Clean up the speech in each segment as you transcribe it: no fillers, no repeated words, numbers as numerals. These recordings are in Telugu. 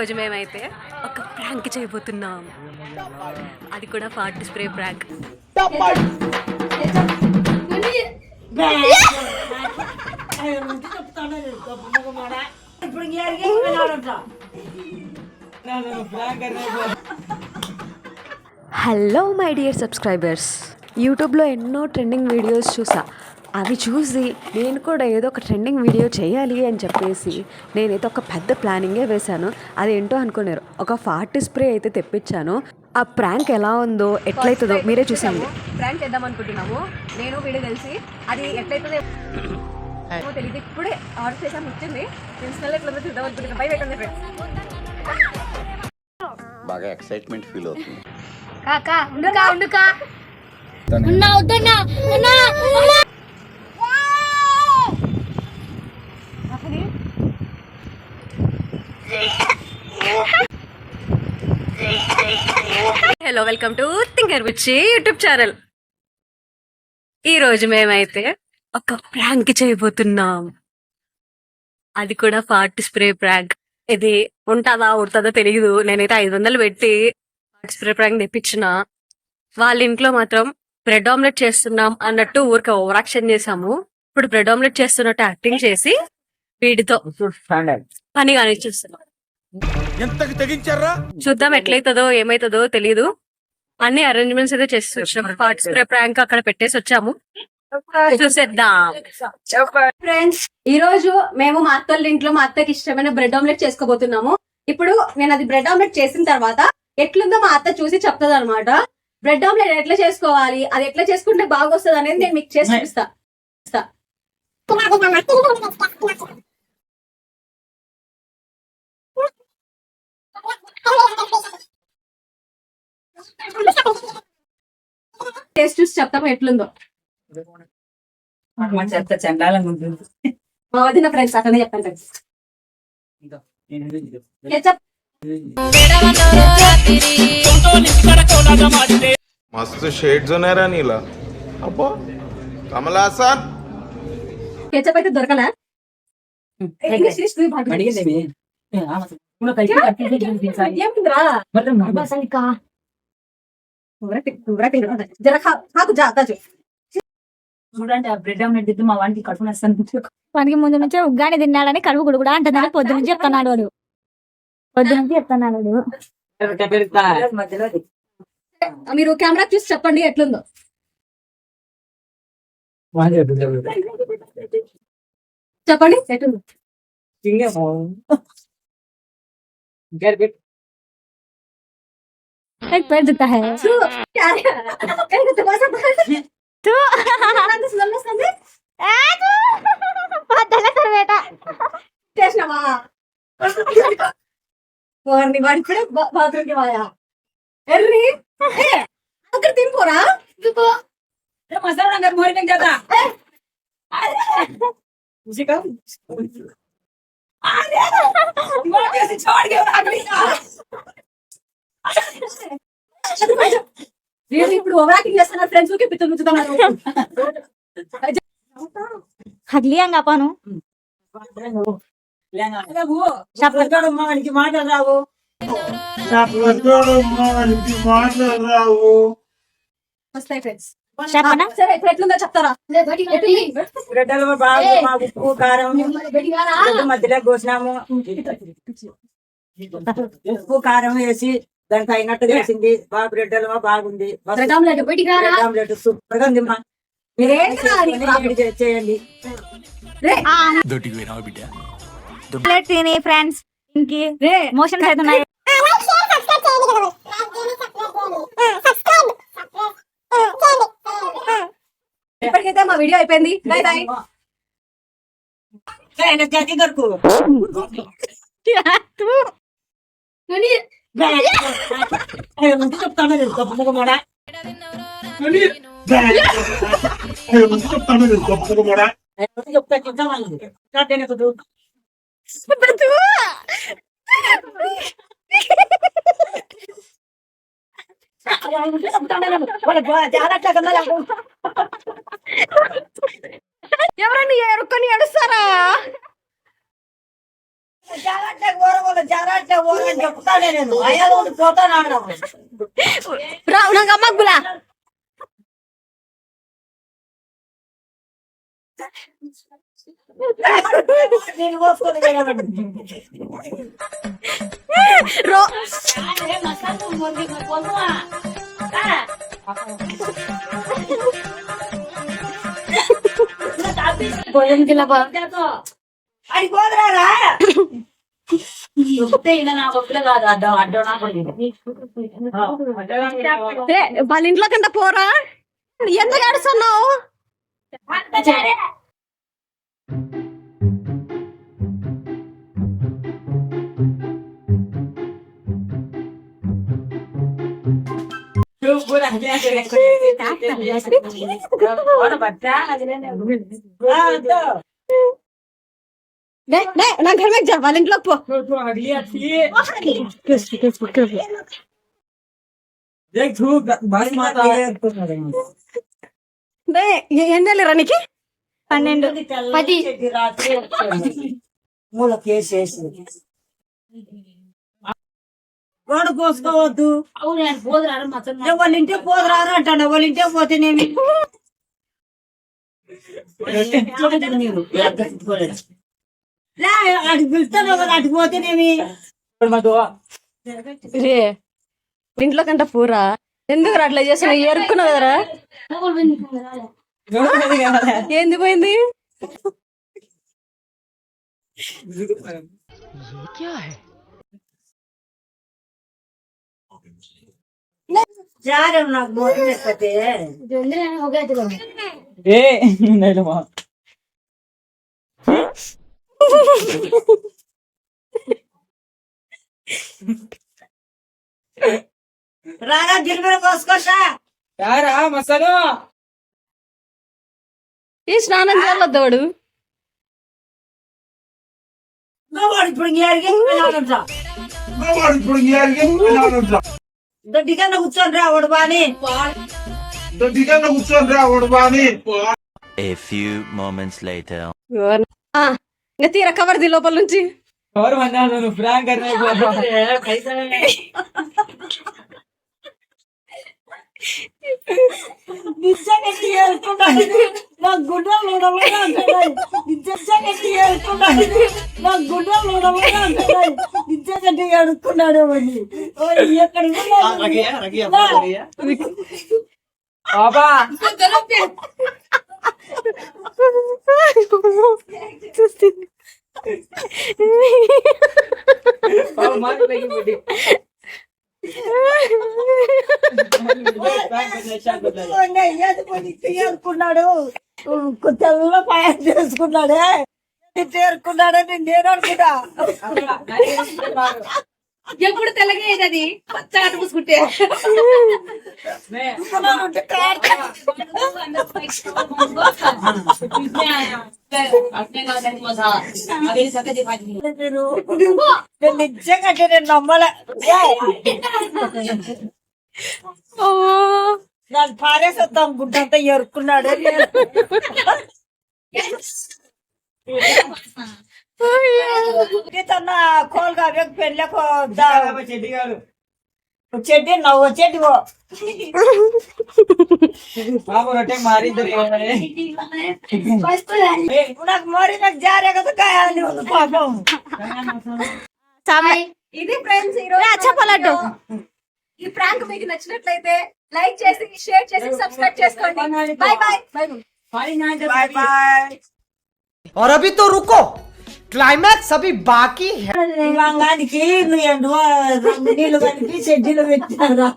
ఈరోజు మేమైతే ఒక ప్రాంక్ చేయబోతున్నాం. అది కూడా fart spray prank. Hello my dear subscribers, యూట్యూబ్లో ఎన్నో ట్రెండింగ్ వీడియోస్ చూసా. అవి చూసి నేను కూడా ఏదో ఒక ట్రెండింగ్ వీడియో చేయాలి అని చెప్పేసి నేనైతే ఒక పెద్ద ప్లానింగే వేశాను. అదేంటో అనుకున్నారు, ఒక ఫాట్ స్ప్రే అయితే తెప్పించాను. ఆ ప్రాంక్ ఎలా ఉందో ఎట్లయితుందో మీరే చూసాము. ప్రాంక్ చేద్దాం అనుకుంటున్నాము నేను వీడియో తెలిసి, అది ఎట్లయితుందో తెలియదు. ఇప్పుడే ఆర్డర్ చేసాము, వచ్చింది. ప్రిన్సిపల్ ఎట్లా చూద్దాం అనుకుంటున్నాం. బై పెట్టండి, బాగా ఎక్సైట్మెంట్ ఫీల్ అవుతుంది. కాకా ఉండుకా ఉండుకా hello, welcome to thinker Buchi YouTube channel. ఈ రోజు మేమైతే ఒక ప్రాంక్ చేయబోతున్నాం. అది కూడా ఫాట్ స్ప్రే ప్రాంక్. ఇది ఉంటుందా ఉడుతుందో తెలియదు. నేనైతే 500 పెట్టి ఫాట్ స్ప్రే ప్రాంక్ తెప్పించిన. వాళ్ళ ఇంట్లో మాత్రం బ్రెడ్ ఆమ్లెట్ చేస్తున్నాం అన్నట్టు ఊరికే ఓవర్ యాక్షన్ చేసాము. ఇప్పుడు బ్రెడ్ ఆమ్లెట్ చేస్తున్నట్టు యాక్టింగ్ చేసి వీడితో పని కానిస్తున్నాం. చూద్దాం ఎట్లయితుందో ఏమైతుందో తెలీదు. అన్ని అరేంజ్మెంట్స్ అయితే చేసి వచ్చాము. ఫాట్ స్ప్రే ప్రాంక్ అక్కడ పెట్టేసి వచ్చాము, చూసేద్దాం. ఫ్రెండ్స్, ఈ రోజు మేము మా అత్తల ఇంట్లో మా అత్తకి ఇష్టమైన బ్రెడ్ ఆమ్లెట్ చేసుకోబోతున్నాము. ఇప్పుడు నేను అది బ్రెడ్ ఆమ్లెట్ చేసిన తర్వాత ఎట్లుందో మా అత్త చూసి చెప్తుంది అనమాట. బ్రెడ్ ఆమ్లెట్ ఎట్లా చేసుకోవాలి, అది ఎట్లా చేసుకుంటే బాగా వస్తుంది అనేది నేను మీకు చేసి చూపిస్తా. టేస్ట్ చూసి చెప్తాము ఎట్లుందో. చండాలంగా ఉంటుంది. మా వదిన ఫ్రెండ్స్ అట్లనే చెప్పండి ఫ్రెండ్స్. मस्त शेड्स ఉన్నాయి రా నీలా. అబ్బా కమలాసన్ కేచప్ అయితే దొరకలా. చూడండి, ఆ బ్రెడ్ ఆమ్లెట్ తింటే మా వానికి కడుపు నస్తాను. వానికి ముందు నుంచే ఉగ్గాని తిన్నాడని కడుపు గుడు కూడా అంటుందని పొద్దు నుంచి చెప్తున్నాడు వాడు. పొద్దు నుంచి చెప్తున్నాడు వాడు. మధ్యలో మీరు కెమెరా చూసి చెప్పండి ఎట్లుందో. చెప్పండి ఎట్లుందో. एक पैर दिखता है तू బాత్రూమ్కి పోయా ఎర్రి అక్కడ తినిపోరా मसाला मोरी में जाता उसी का छोड़ के ఇప్పుడు ఓవర్ యాక్టింగ్ చేస్తున్నారు ఫ్రెండ్స్. కి పిత్తలు ముచ్చుతున్నారు. हट लिया अपन వస్తాయి ఫ్రెండ్స్. చెప్పనా? సరే ఇప్పుడు ఎట్లుందో చెప్తారా? బ్రెడ్డలు బాగా మా ఉప్పు కారం మధ్యలో కోసినాము. ఉప్పు కారం వేసి దానికి అయినట్టు వేసింది. బాగా బ్రెడ్ హల్వా బాగుంది. Bread omelette bread omelette super గా ఉంది. చేయండి. తిని ఫ్రెండ్స్ ఇంకి మోషన్స్ అవుతున్నాయి. ఇప్పటికైతే మా వీడియో అయిపోయింది. Bye bye. ఎవరన్నా ఎరుకొని ఎడుస్తారా? జాగ్రత్త ఊరగోలు జాగ్రత్త ఊరని చెప్తానే నేను అయ్యా పోతాను నాకు అమ్మకులా నేను పోసుకొని రో అది పోదురారా వాళ్ళ ఇంట్లో కింద పోరా ఎందుకు ఆడుస్తున్నావు నా घर में जा వాళ్ళ ఇంట్లోకి పో ఎన్నెళ్ళరా నీకు 12 10 మూల కేసేసి గోడ కోసుకోవద్దు వాళ్ళ ఇంటికి పోదురారు అంటాను వాళ్ళ ఇంటికి పోతేనేమి అటు పిలుస్తాను కదా అటు పోతేనేమి రే ఇంట్లో కంట పూరా ఎందుకు అట్లా చేసిన ఎరుక్కున్నావు కదరా ఏంది పోయింది జారం నాకు మోసం ఎక్కతే రారా జిల్బర కోసుకోసా ఈ స్నానం చేయవద్దు వాడు ఇప్పుడు దొడ్డికన్నా కూర్చొని రా వాడు బాని A few moments later. ఇంకా తీర కవర్ ది లోపల నుంచి అడుక్కున్నాడు అనుకున్నాడు తెల్ల పాయం చేసుకున్నాడే చేరుకున్నాడని నేను అనుకుంటా ఎప్పుడు తెల్లగా అది పచ్చగా పూసుకుంటే నిజంగా నేను నమ్మలే దాన్ని పారేసేద్దాం గుడ్డంతా ఎరుక్కున్నాడు తన కోల్గా పెళ్ళకు చెడ్డి నవ్వు చెడ్డి నాకు మరి నాకు జారే కదా కాయాలి పాపం ఇది ఫ్రెండ్స్ ఈరోజు చెప్పాలంటూ ఈ ప్రాంక్ మీకు నచ్చినట్లయితే లైక్ చేసి షేర్ చేసి సబ్స్క్రైబ్ చేసుకోండి బాయ్ బాయ్ బాయ్ బాయ్ और अभी तो रुको क्लाइमैक्स अभी बाकी है వంగానికి నువ్వు నీళ్ళు కలిపి చెడ్డీలు పెట్టారా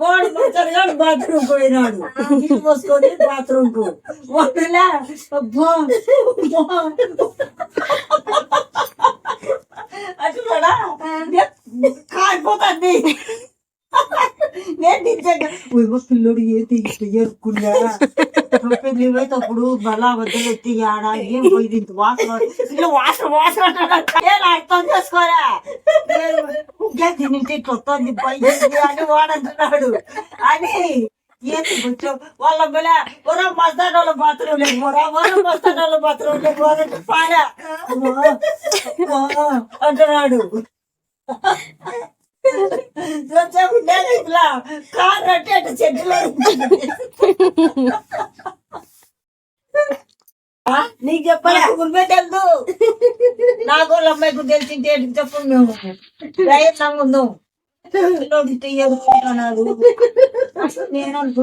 వాడు మంచిగా బాత్రూమ్ పోయినాడు నీళ్ళు పోసుకొని బాత్రూమ్ కు వాడులా అట్లా కాలిపోతుంది నేను నిజంగా పిల్లడు ఏది ఎరుకున్నా పెళ్ళిపోయేటప్పుడు బలా వద్దలు ఎత్తి ఆడ ఏం పోయింది ఇంత వాసన ఇట్లా వాసన వాసన అర్థం చేసుకోరా తింటే ఇట్లా వస్తుంది అని వాడంటున్నాడు అని ఏంటి కొంచెం వాళ్ళ అమ్మాయిలే ఒరా మస్తాన్ వాళ్ళ బాత్రూమ్ లేదు పోరా ఒరా మస్తాన్ వాళ్ళ బాత్రూమ్ లేదు పోరా పాడా అంటున్నాడు. ఇట్లా కారు అంటే చెట్టులో నీకు చెప్పాలి గురిపే తెలుసు నాకు వాళ్ళ అమ్మాయి గురించి తెలిసింటే చెప్పు మేము ప్రయత్నం ఉందాం నేను అనుకుంటున్నాను.